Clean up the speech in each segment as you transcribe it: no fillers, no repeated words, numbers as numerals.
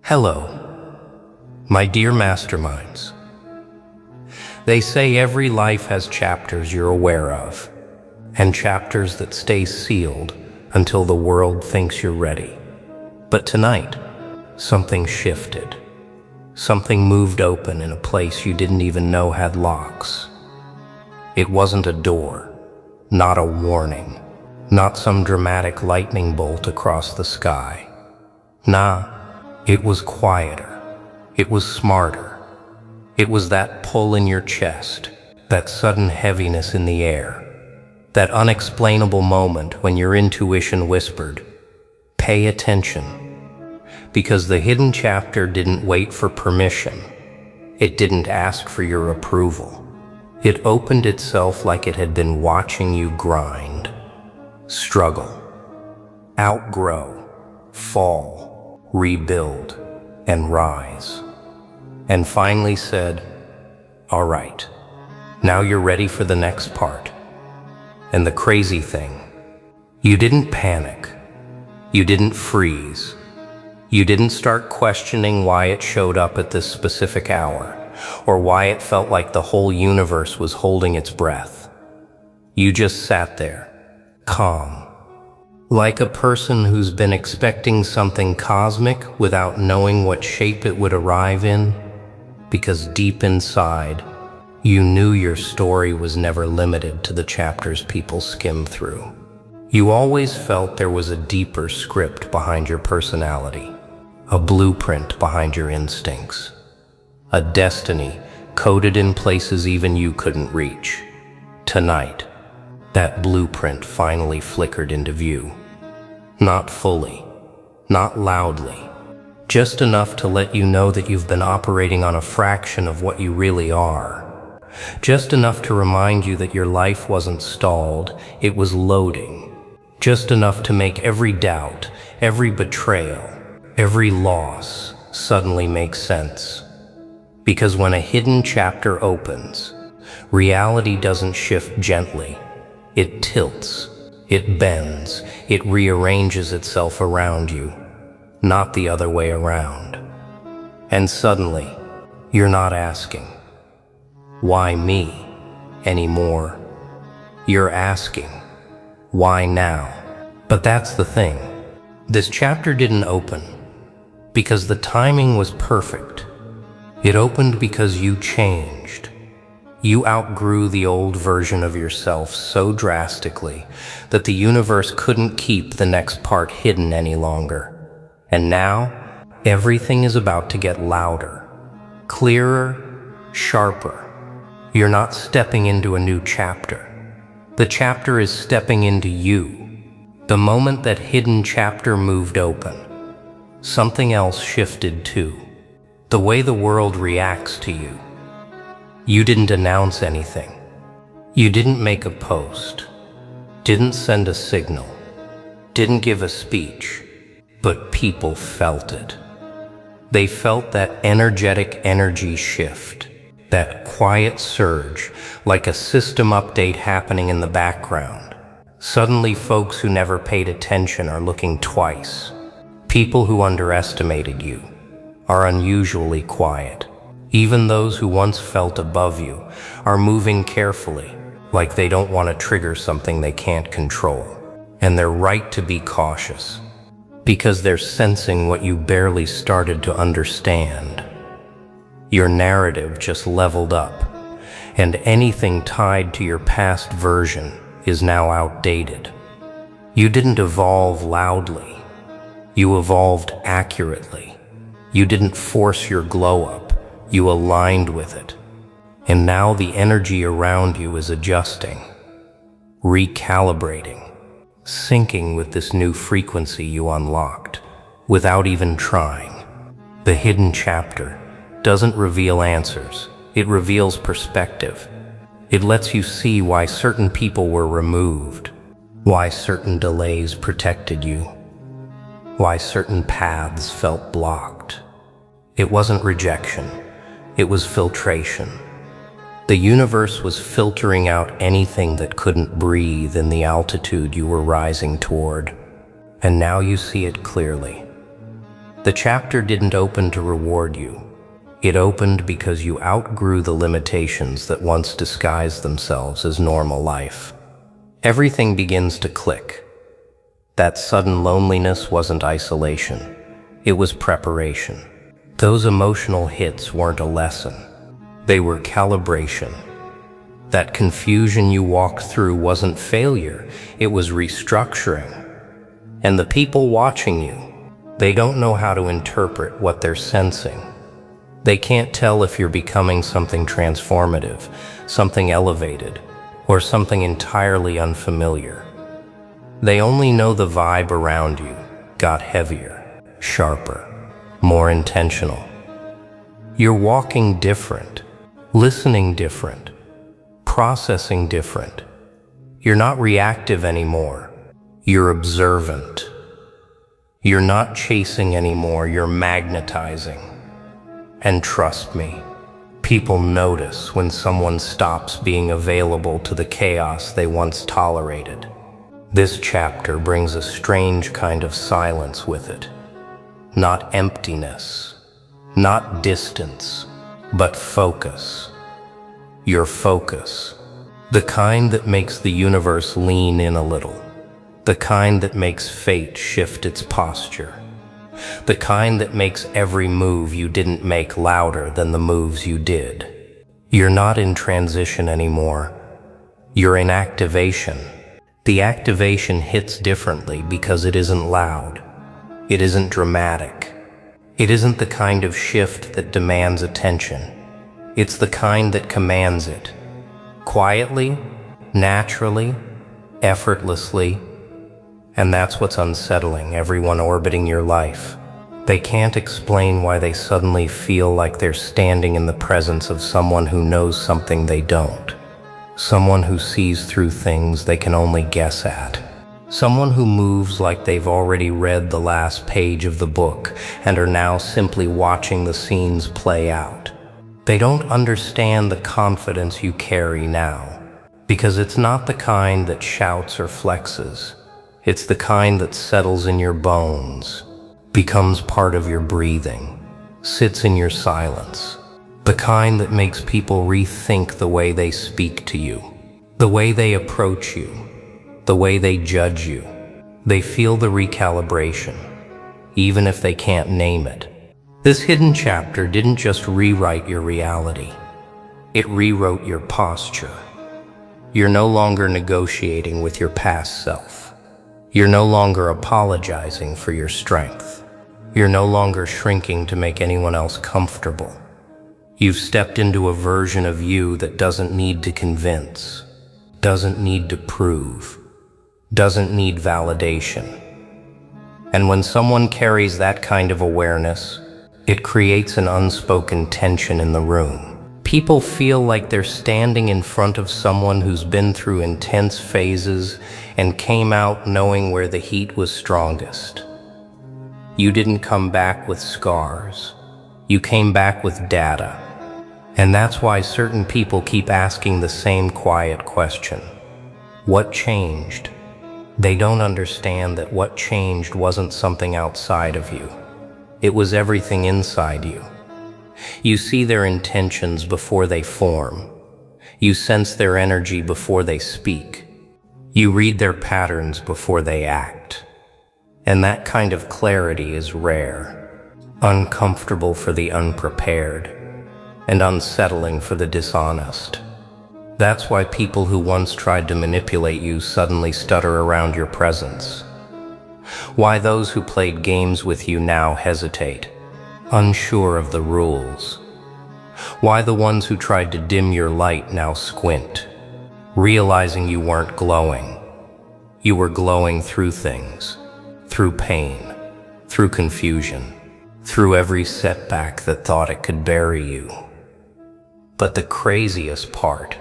Hello, my dear masterminds. They say every life has chapters you're aware of, and chapters that stay sealed until the world thinks you're ready. But tonight, something shifted. Something moved open in a place you didn't even know had locks. It wasn't a door, not a warning, not some dramatic lightning bolt across the sky. Nah, it was quieter. It was smarter. It was that pull in your chest, that sudden heaviness in the air, that unexplainable moment when your intuition whispered, "Pay attention." Because the hidden chapter didn't wait for permission. It didn't ask for your approval. It opened itself like it had been watching you grind, struggle, outgrow, fall, rebuild, and rise. And finally said, "All right, now you're ready for the next part." And the crazy thing, you didn't panic. You didn't freeze. You didn't start questioning why it showed up at this specific hour, or why it felt like the whole universe was holding its breath. You just sat there, calm, like a person who's been expecting something cosmic without knowing what shape it would arrive in, because deep inside, you knew your story was never limited to the chapters people skim through. You always felt there was a deeper script behind your personality, a blueprint behind your instincts, a destiny coded in places even you couldn't reach. Tonight, that blueprint finally flickered into view. Not fully, not loudly, just enough to let you know that you've been operating on a fraction of what you really are. Just enough to remind you that your life wasn't stalled, it was loading. Just enough to make every doubt, every betrayal, every loss suddenly make sense. Because when a hidden chapter opens, reality doesn't shift gently. It tilts, it bends, it rearranges itself around you, not the other way around. And suddenly, you're not asking, "Why me?" anymore. You're asking, "Why now?" But that's the thing. This chapter didn't open because the timing was perfect. It opened because you changed. You outgrew the old version of yourself so drastically that the universe couldn't keep the next part hidden any longer. And now, everything is about to get louder, clearer, sharper. You're not stepping into a new chapter. The chapter is stepping into you. The moment that hidden chapter moved open, something else shifted too. The way the world reacts to you. You didn't announce anything. You didn't make a post. Didn't send a signal. Didn't give a speech. But people felt it. They felt that energetic energy shift, that quiet surge, like a system update happening in the background. Suddenly, folks who never paid attention are looking twice. People who underestimated you are unusually quiet. Even those who once felt above you are moving carefully, like they don't want to trigger something they can't control. And they're right to be cautious, because they're sensing what you barely started to understand. Your narrative just leveled up, and anything tied to your past version is now outdated. You didn't evolve loudly. You evolved accurately. You didn't force your glow up. You aligned with it. And now the energy around you is adjusting, recalibrating, syncing with this new frequency you unlocked, without even trying. The hidden chapter doesn't reveal answers, it reveals perspective. It lets you see why certain people were removed, why certain delays protected you, why certain paths felt blocked. It wasn't rejection, it was filtration. The universe was filtering out anything that couldn't breathe in the altitude you were rising toward. And now you see it clearly. The chapter didn't open to reward you. It opened because you outgrew the limitations that once disguised themselves as normal life. Everything begins to click. That sudden loneliness wasn't isolation. It was preparation. Those emotional hits weren't a lesson. They were calibration. That confusion you walked through wasn't failure. It was restructuring. And the people watching you, they don't know how to interpret what they're sensing. They can't tell if you're becoming something transformative, something elevated, or something entirely unfamiliar. They only know the vibe around you got heavier, sharper, more intentional. You're walking different, listening different, processing different. You're not reactive anymore. You're observant. You're not chasing anymore. You're magnetizing. And trust me, people notice when someone stops being available to the chaos they once tolerated. This chapter brings a strange kind of silence with it. Not emptiness, not distance, but focus. Your focus. The kind that makes the universe lean in a little. The kind that makes fate shift its posture. The kind that makes every move you didn't make louder than the moves you did. You're not in transition anymore. You're in activation. The activation hits differently because it isn't loud. It isn't dramatic. It isn't the kind of shift that demands attention. It's the kind that commands it. Quietly, naturally, effortlessly. And that's what's unsettling everyone orbiting your life. They can't explain why they suddenly feel like they're standing in the presence of someone who knows something they don't. Someone who sees through things they can only guess at. Someone who moves like they've already read the last page of the book and are now simply watching the scenes play out. They don't understand the confidence you carry now, because it's not the kind that shouts or flexes. It's the kind that settles in your bones, becomes part of your breathing, sits in your silence. The kind that makes people rethink the way they speak to you, the way they approach you, the way they judge you. They feel the recalibration, even if they can't name it. This hidden chapter didn't just rewrite your reality. It rewrote your posture. You're no longer negotiating with your past self. You're no longer apologizing for your strength. You're no longer shrinking to make anyone else comfortable. You've stepped into a version of you that doesn't need to convince, doesn't need to prove, doesn't need validation. And when someone carries that kind of awareness, it creates an unspoken tension in the room. People feel like they're standing in front of someone who's been through intense phases and came out knowing where the heat was strongest. You didn't come back with scars. You came back with data. And that's why certain people keep asking the same quiet question. What changed? They don't understand that what changed wasn't something outside of you. It was everything inside you. You see their intentions before they form. You sense their energy before they speak. You read their patterns before they act. And that kind of clarity is rare, uncomfortable for the unprepared, and unsettling for the dishonest. That's why people who once tried to manipulate you suddenly stutter around your presence. Why those who played games with you now hesitate, unsure of the rules. Why the ones who tried to dim your light now squint, realizing you weren't glowing. You were glowing through things, through pain, through confusion, through every setback that thought it could bury you. But the craziest part,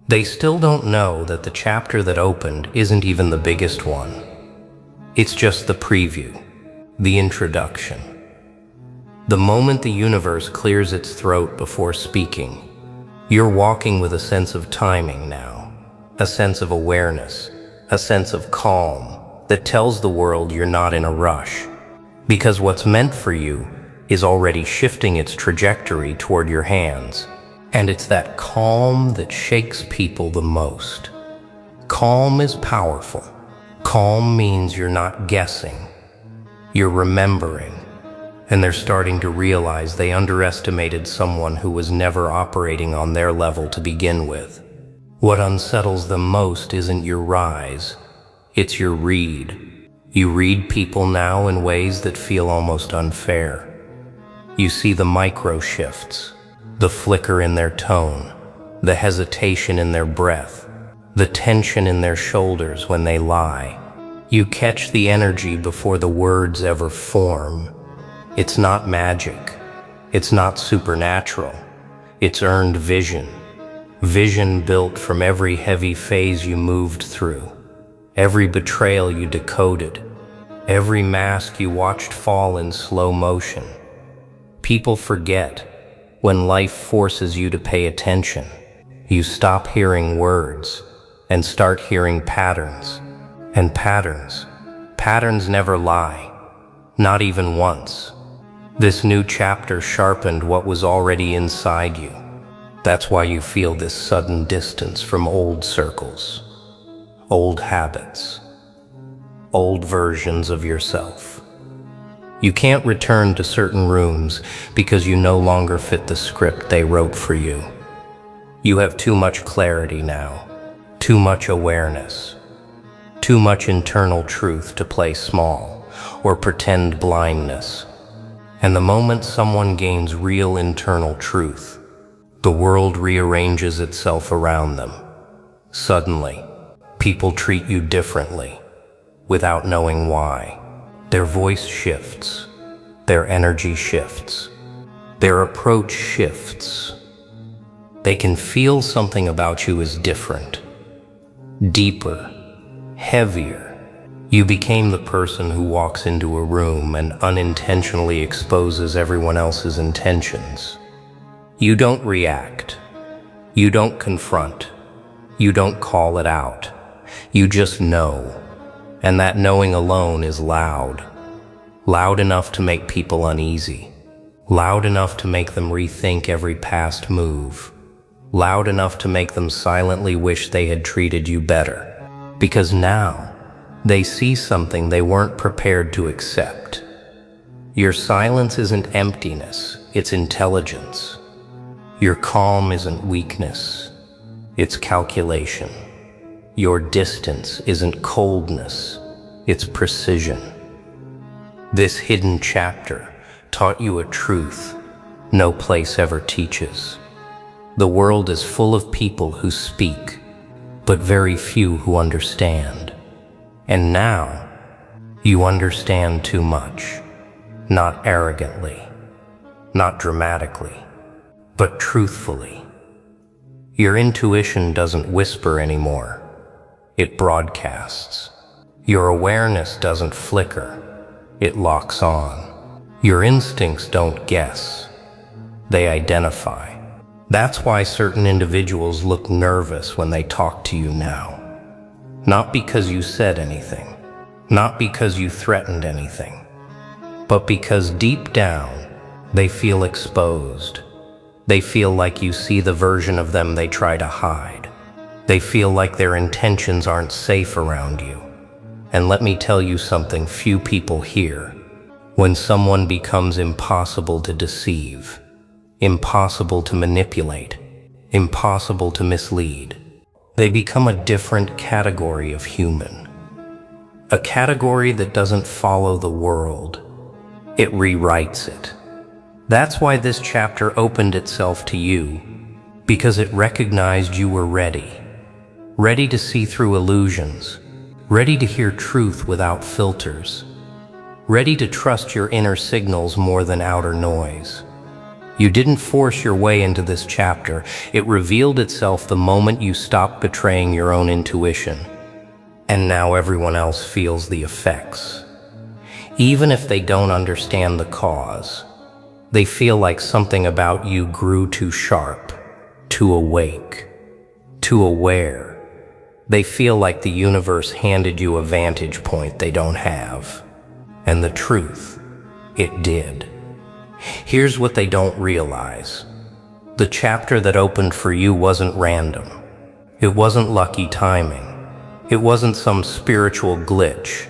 they still don't know that the chapter that opened isn't even the biggest one. It's just the preview, the introduction. The moment the universe clears its throat before speaking, you're walking with a sense of timing now, a sense of awareness, a sense of calm that tells the world you're not in a rush. Because what's meant for you is already shifting its trajectory toward your hands. And it's that calm that shakes people the most. Calm is powerful. Calm means you're not guessing. You're remembering. And they're starting to realize they underestimated someone who was never operating on their level to begin with. What unsettles them most isn't your rise, it's your read. You read people now in ways that feel almost unfair. You see the micro shifts, the flicker in their tone, the hesitation in their breath, the tension in their shoulders when they lie. You catch the energy before the words ever form. It's not magic. It's not supernatural. It's earned vision. Vision built from every heavy phase you moved through, every betrayal you decoded, every mask you watched fall in slow motion. People forget when life forces you to pay attention. You stop hearing words and start hearing patterns. And patterns never lie, not even once. This new chapter sharpened what was already inside you. That's why you feel this sudden distance from old circles, old habits, old versions of yourself. You can't return to certain rooms because you no longer fit the script they wrote for you. You have too much clarity now, too much awareness, too much internal truth to play small or pretend blindness. And the moment someone gains real internal truth, the world rearranges itself around them. Suddenly, people treat you differently, without knowing why. Their voice shifts, their energy shifts, their approach shifts. They can feel something about you is different, deeper, heavier. You became the person who walks into a room and unintentionally exposes everyone else's intentions. You don't react. You don't confront. You don't call it out. You just know. And that knowing alone is loud. Loud enough to make people uneasy. Loud enough to make them rethink every past move. Loud enough to make them silently wish they had treated you better. Because now, they see something they weren't prepared to accept. Your silence isn't emptiness, it's intelligence. Your calm isn't weakness, it's calculation. Your distance isn't coldness, it's precision. This hidden chapter taught you a truth no place ever teaches. The world is full of people who speak, but very few who understand. And now, you understand too much, not arrogantly, not dramatically, but truthfully. Your intuition doesn't whisper anymore, it broadcasts. Your awareness doesn't flicker, it locks on. Your instincts don't guess, they identify. That's why certain individuals look nervous when they talk to you now. Not because you said anything, not because you threatened anything, but because deep down, they feel exposed. They feel like you see the version of them they try to hide. They feel like their intentions aren't safe around you. And let me tell you something few people hear. When someone becomes impossible to deceive, impossible to manipulate, impossible to mislead, they become a different category of human. A category that doesn't follow the world. It rewrites it. That's why this chapter opened itself to you, because it recognized you were ready. Ready to see through illusions. Ready to hear truth without filters. Ready to trust your inner signals more than outer noise. You didn't force your way into this chapter. It revealed itself the moment you stopped betraying your own intuition. And now everyone else feels the effects. Even if they don't understand the cause, they feel like something about you grew too sharp, too awake, too aware. They feel like the universe handed you a vantage point they don't have. And the truth, It did. Here's what they don't realize. The chapter that opened for you wasn't random. It wasn't lucky timing. It wasn't some spiritual glitch.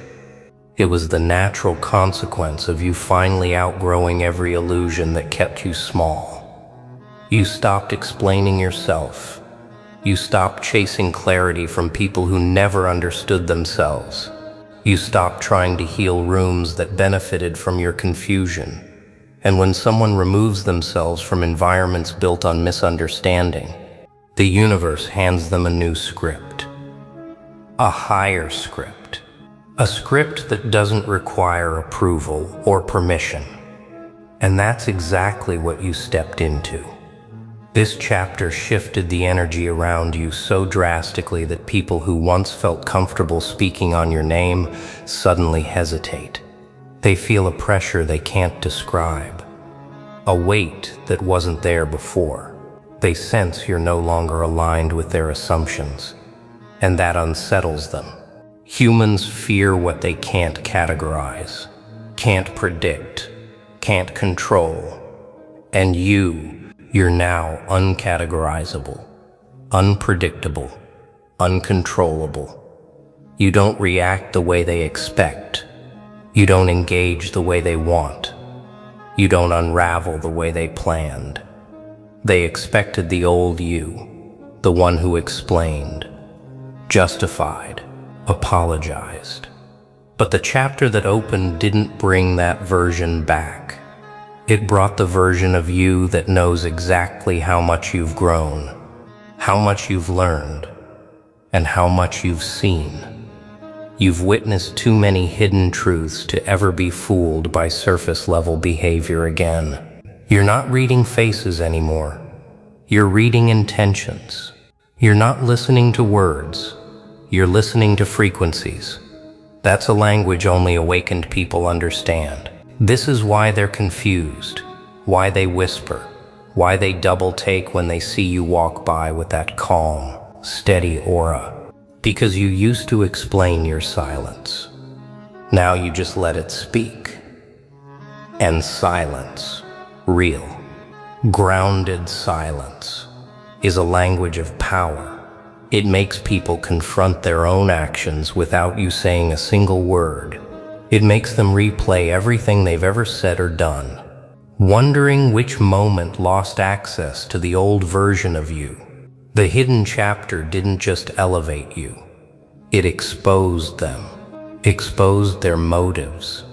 It was the natural consequence of you finally outgrowing every illusion that kept you small. You stopped explaining yourself. You stopped chasing clarity from people who never understood themselves. You stopped trying to heal wounds that benefited from your confusion. And when someone removes themselves from environments built on misunderstanding, the universe hands them a new script. A higher script. A script that doesn't require approval or permission. And that's exactly what you stepped into. This chapter shifted the energy around you so drastically that people who once felt comfortable speaking on your name suddenly hesitate. They feel a pressure they can't describe, a weight that wasn't there before. They sense you're no longer aligned with their assumptions, and that unsettles them. Humans fear what they can't categorize, can't predict, can't control. And you're now uncategorizable, unpredictable, uncontrollable. You don't react the way they expect. You don't engage the way they want. You don't unravel the way they planned. They expected the old you, the one who explained, justified, apologized. But the chapter that opened didn't bring that version back. It brought the version of you that knows exactly how much you've grown, how much you've learned, and how much you've seen. You've witnessed too many hidden truths to ever be fooled by surface-level behavior again. You're not reading faces anymore. You're reading intentions. You're not listening to words. You're listening to frequencies. That's a language only awakened people understand. This is why they're confused, why they whisper, why they double take when they see you walk by with that calm, steady aura. Because you used to explain your silence. Now you just let it speak. And silence, real, grounded silence, is a language of power. It makes people confront their own actions without you saying a single word. It makes them replay everything they've ever said or done, wondering which moment lost access to the old version of you. The hidden chapter didn't just elevate you. It exposed them, exposed their motives,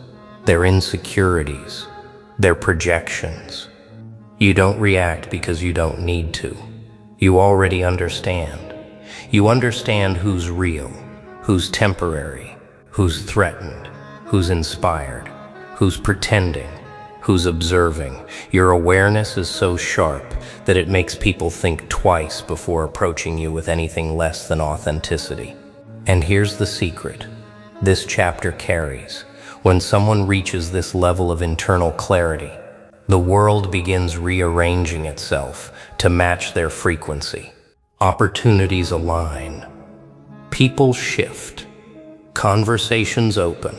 their insecurities, their projections. You don't react because you don't need to. You already understand. You understand who's real, who's temporary, who's threatened, who's inspired, who's pretending, who's observing. Your awareness is so sharp that it makes people think twice before approaching you with anything less than authenticity. And here's the secret. This chapter carries. When someone reaches this level of internal clarity, the world begins rearranging itself to match their frequency. Opportunities align. People shift. Conversations open.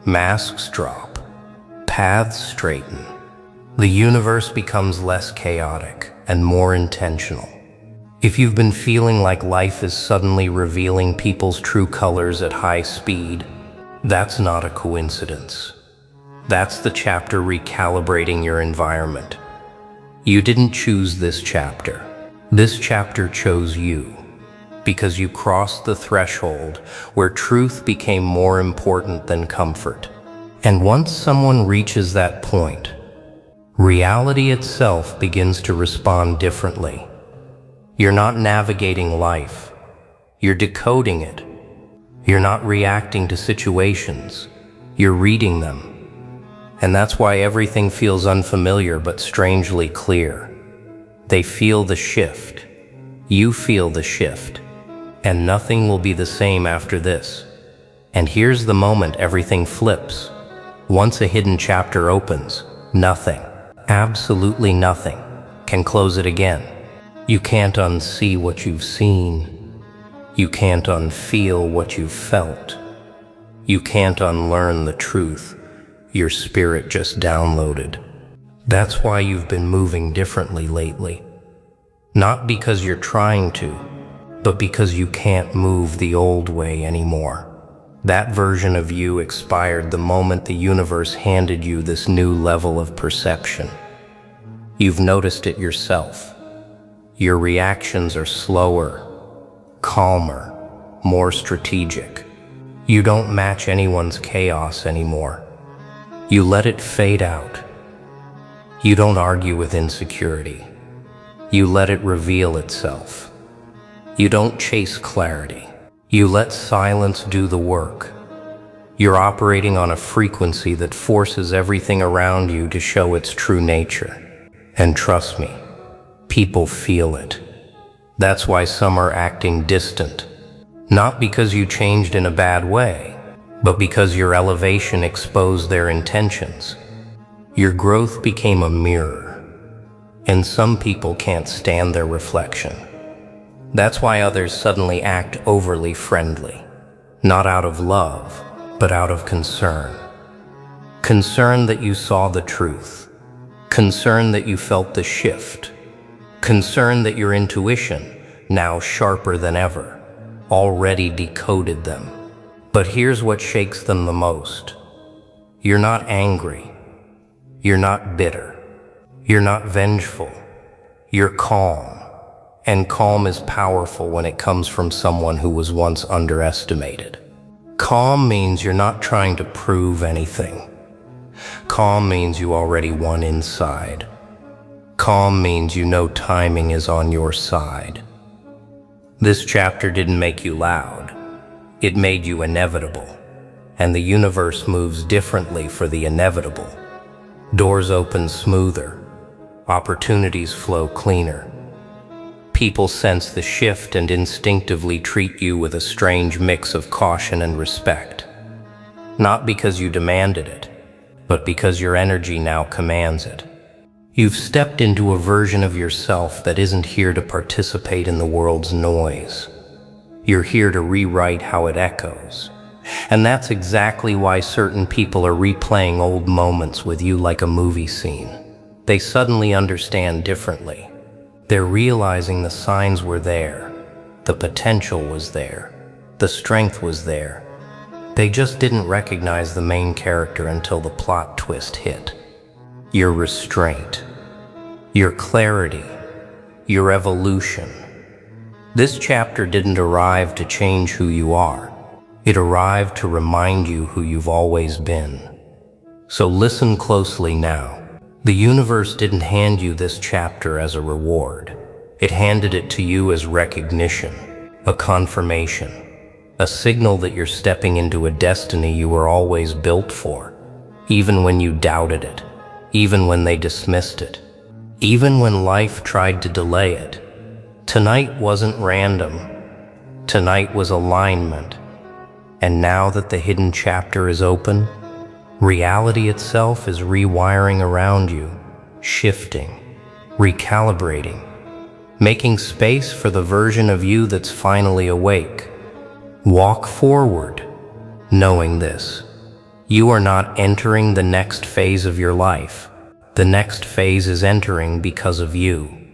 Masks drop. Paths straighten. The universe becomes less chaotic and more intentional. If you've been feeling like life is suddenly revealing people's true colors at high speed, that's not a coincidence. That's the chapter recalibrating your environment. You didn't choose this chapter. This chapter chose you, because you crossed the threshold where truth became more important than comfort. And once someone reaches that point, reality itself begins to respond differently. You're not navigating life. You're decoding it. You're not reacting to situations. You're reading them. And that's why everything feels unfamiliar but strangely clear. They feel the shift. You feel the shift. And nothing will be the same after this. And here's the moment everything flips. Once a hidden chapter opens, nothing, absolutely nothing, can close it again. You can't unsee what you've seen. You can't unfeel what you've felt. You can't unlearn the truth your spirit just downloaded. That's why you've been moving differently lately. Not because you're trying to, but because you can't move the old way anymore. That version of you expired the moment the universe handed you this new level of perception. You've noticed it yourself. Your reactions are slower, calmer, more strategic. You don't match anyone's chaos anymore. You let it fade out. You don't argue with insecurity. You let it reveal itself. You don't chase clarity. You let silence do the work. You're operating on a frequency that forces everything around you to show its true nature. And trust me, people feel it. That's why some are acting distant. Not because you changed in a bad way, but because your elevation exposed their intentions. Your growth became a mirror, and some people can't stand their reflection. That's why others suddenly act overly friendly, not out of love, but out of concern. Concern that you saw the truth. Concern that you felt the shift. Concern that your intuition, now sharper than ever, already decoded them. But here's what shakes them the most. You're not angry. You're not bitter. You're not vengeful. You're calm. And calm is powerful when it comes from someone who was once underestimated. Calm means you're not trying to prove anything. Calm means you already won inside. Calm means you know timing is on your side. This chapter didn't make you loud. It made you inevitable. And the universe moves differently for the inevitable. Doors open smoother. Opportunities flow cleaner. People sense the shift and instinctively treat you with a strange mix of caution and respect. Not because you demanded it, but because your energy now commands it. You've stepped into a version of yourself that isn't here to participate in the world's noise. You're here to rewrite how it echoes. And that's exactly why certain people are replaying old moments with you like a movie scene. They suddenly understand differently. They're realizing the signs were there. The potential was there. The strength was there. They just didn't recognize the main character until the plot twist hit. Your restraint, your clarity, your evolution. This chapter didn't arrive to change who you are. It arrived to remind you who you've always been. So listen closely now. The universe didn't hand you this chapter as a reward. It handed it to you as recognition, a confirmation, a signal that you're stepping into a destiny you were always built for, even when you doubted it, even when they dismissed it, even when life tried to delay it. Tonight wasn't random. Tonight was alignment. And now that the hidden chapter is open, reality itself is rewiring around you, shifting, recalibrating, making space for the version of you that's finally awake. Walk forward, knowing this. You are not entering the next phase of your life. The next phase is entering because of you.